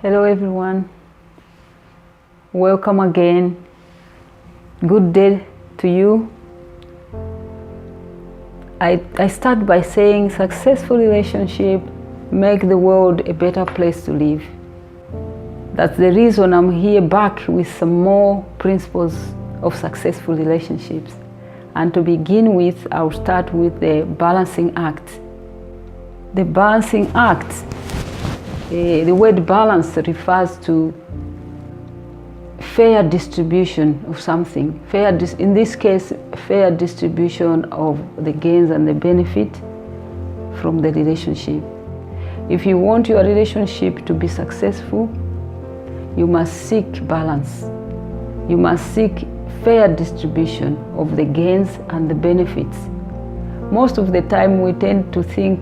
Hello everyone, welcome again. Good day to you. I start by saying successful relationship make the world a better place to live. That's the reason I'm here back with some more principles of successful relationships. And to begin with, I'll start with the balancing act. The balancing act, the word balance refers to fair distribution of something. In this case, fair distribution of the gains and the benefit from the relationship. If you want your relationship to be successful, you must seek balance. You must seek fair distribution of the gains and the benefits. Most of the time we tend to think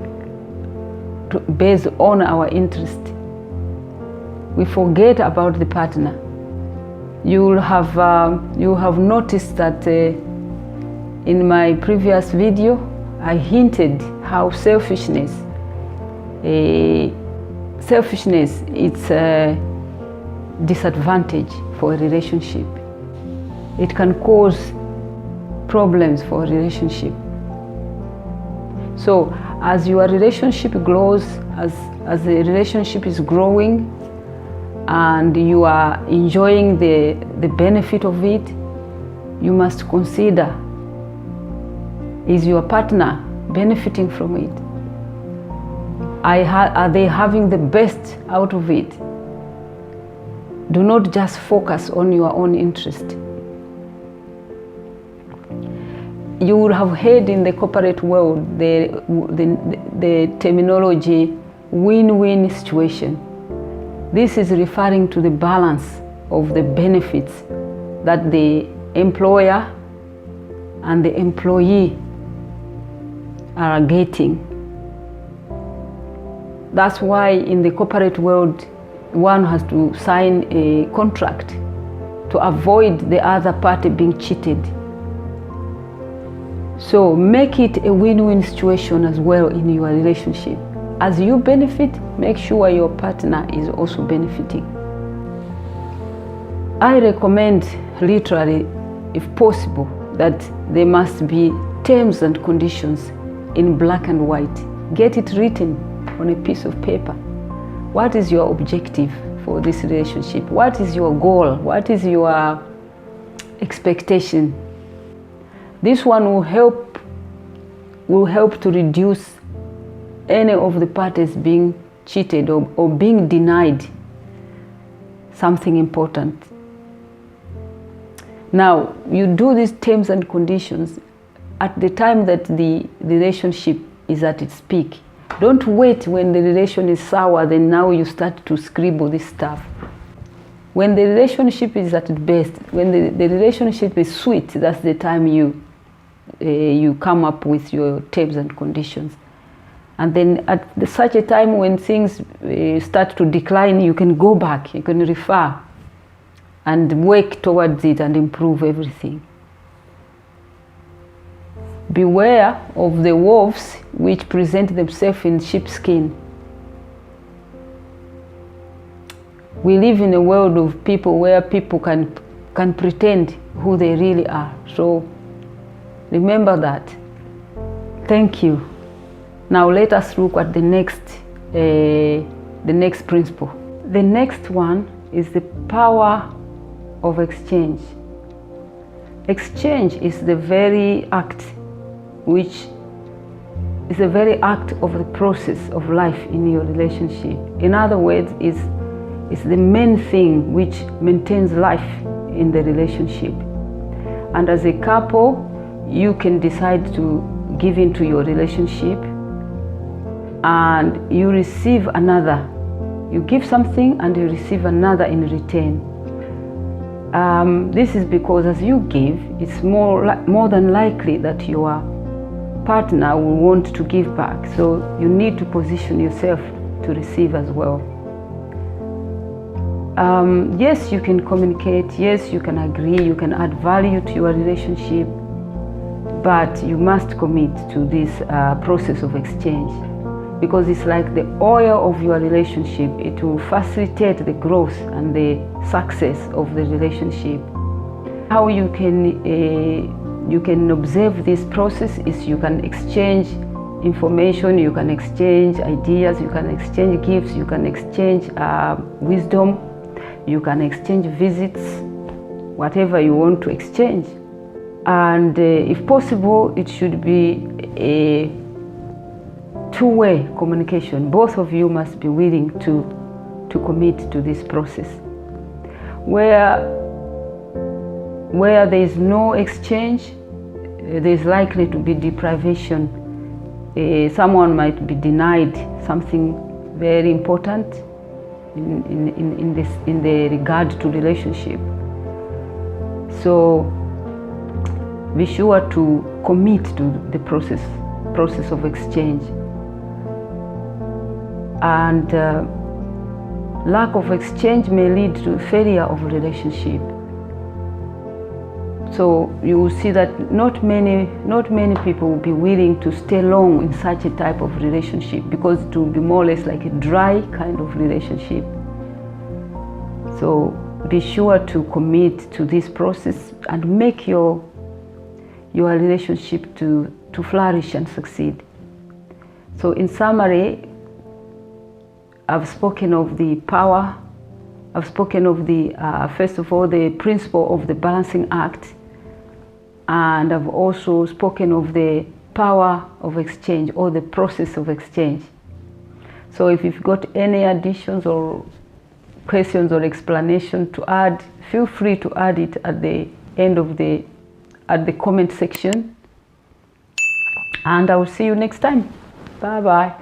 based on our interest. We forget about the partner. You have noticed that in my previous video I hinted how selfishness it's a disadvantage for a relationship. It can cause problems for a relationship. So as your relationship grows, as the relationship is growing and you are enjoying the benefit of it, you must consider, is your partner benefiting from it? Are they having the best out of it? Do not just focus on your own interest. You would have heard in the corporate world the terminology win-win situation. This is referring to the balance of the benefits that the employer and the employee are getting. That's why in the corporate world one has to sign a contract to avoid the other party being cheated. So make it a win-win situation as well in your relationship. As you benefit, make sure your partner is also benefiting. I recommend literally, if possible, that there must be terms and conditions in black and white. Get it written on a piece of paper. What is your objective for this relationship? What is your goal? What is your expectation? This one will help to reduce any of the parties being cheated or being denied something important. Now, you do these terms and conditions at the time that the relationship is at its peak. Don't wait when the relation is sour, then now you start to scribble this stuff. When the relationship is at its best, when the relationship is sweet, that's the time you come up with your terms and conditions. And then at such a time when things start to decline, you can go back, you can refer and work towards it and improve everything. Beware of the wolves which present themselves in sheepskin. We live in a world of people where people can pretend who they really are. So remember that. Thank you. Now let us look at the next principle. The next one is the power of exchange. Exchange is the very act which is the very act of the process of life in your relationship. In other words, it's the main thing which maintains life in the relationship. And as a couple, you can decide to give into your relationship and you receive another. You give something and you receive another in return. This is because as you give, it's more than likely that your partner will want to give back. So you need to position yourself to receive as well. Yes, you can communicate. Yes, you can agree. You can add value to your relationship. But you must commit to this process of exchange. because it's like the oil of your relationship. It will facilitate the growth and the success of the relationship. How you can observe this process is you can exchange information, you can exchange ideas, you can exchange gifts, you can exchange wisdom, you can exchange visits, whatever you want to exchange. And if possible, it should be a two-way communication. Both of you must be willing to commit to this process. Where there is no exchange, there is likely to be deprivation. Someone might be denied something very important in the regard to relationship. So be sure to commit to the process of exchange. And lack of exchange may lead to failure of relationship. So you will see that not many people will be willing to stay long in such a type of relationship, because it will be more or less like a dry kind of relationship. So be sure to commit to this process and make your relationship to flourish and succeed. So in summary, I've spoken of the power, I've spoken of the, first of all, the principle of the balancing act, and I've also spoken of the power of exchange, or the process of exchange. So if you've got any additions or questions or explanation to add, feel free to add it at the end of the comment section. And I will see you next time. Bye bye.